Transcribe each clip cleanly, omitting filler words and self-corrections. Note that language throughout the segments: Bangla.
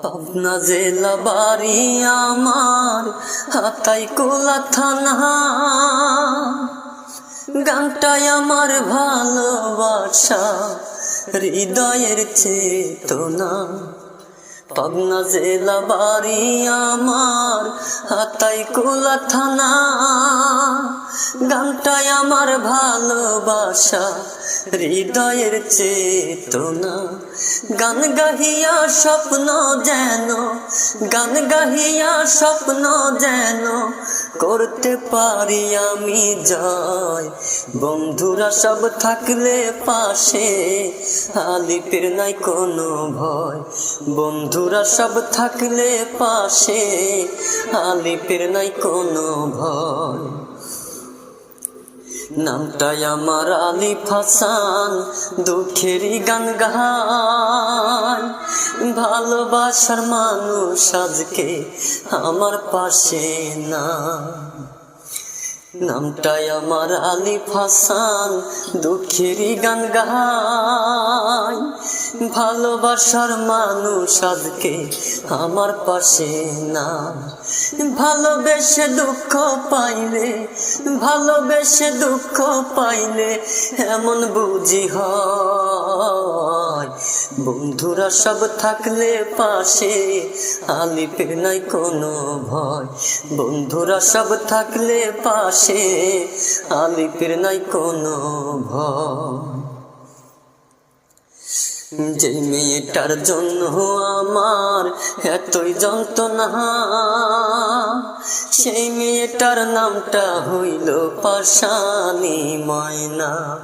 পাবনা জেলা বাড়ি আমার, আতাইকুলা থানা। গানটাই আমার ভালোবাসা, হৃদয়ের চেতনা। পাবনা জেলা বাড়ি আমার, আতাইকুলা থানা। গানটাই আমার ভালোবাসা, হৃদয়ের চেতনা। গান গাহিয়া স্বপ্ন যেন, গান গাহিয়া স্বপ্ন যেন করতে পারি আমি জয়। বন্ধুরা সব থাকলে পাশে, আলিপের নাই কোনো ভয়। বন্ধুরা সব থাকলে পাশে, আলিপের নাই কোনো ভয়। নামটাই আমার আলিফ হাসান, দুঃখেরই গান গায়। ভালোবাসার মানুষ আজকে আমার পাশে না। নামটাই আমার আলিফ হাসান, দুঃখেরই গান গায়। ভালোবাসার মানুষ আজকে আমার পাশে না। ভালোবেসে দুঃখ পাইলে, ভালোবেসে দুঃখ পাইলে এমন বুঝি হয়। বন্ধুরা সব থাকলে পাশে, আলিপের নাই কোনো ভয়। বন্ধুরা সব থাকলে পাশে, আলিপের নাই কোনো ভয়। যে মেয়েটার জন্য আমার এতই যন্ত্রণা, সেই মেয়েটার নামটা হইল পাশানি ময়না।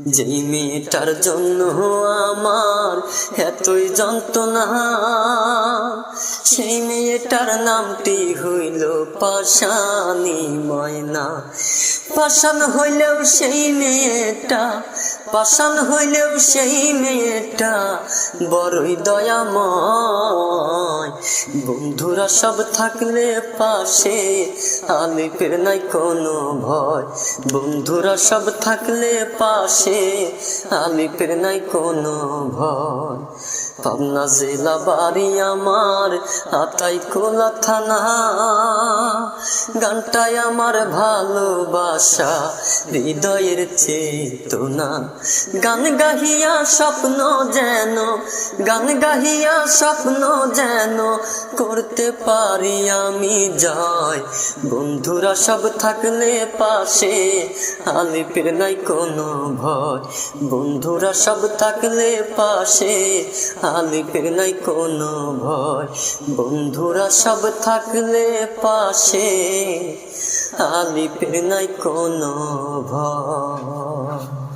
যে মেয়েটার জন্য আমার এতই যন্ত্রণা, সেই মেয়েটার নামটি হইল পাশানি ময়না। পাশান হইলেও সেই মেয়েটা, পাশান হইলেও সেই মেয়েটা বড়ই দয়াময়। বন্ধুরা সব থাকলে পাশে, আলিপের নাই কোনো ভয়। বন্ধুরা সব থাকলে পাশে, আলিপের নাই কোনো ভয়। পাবনা জেলা বাড়ি আমার, আতাইকুলা থানা। গানটাই আমার ভালোবাসা, হৃদয়ের চেতনা। গান গাহিয়া স্বপ্ন যেন, গান গাহিয়া স্বপ্ন যেন করতে পারি আমি জয়। বন্ধুরা সব থাকলে পাশে, আলিপের নাই কোনো ভয়। বন্ধুরা সব থাকলে পাশে, আলিপের নাই কোনো ভয়। বন্ধুরা সব থাকলে পাশে, আলিপের নাই কোনো ভয়।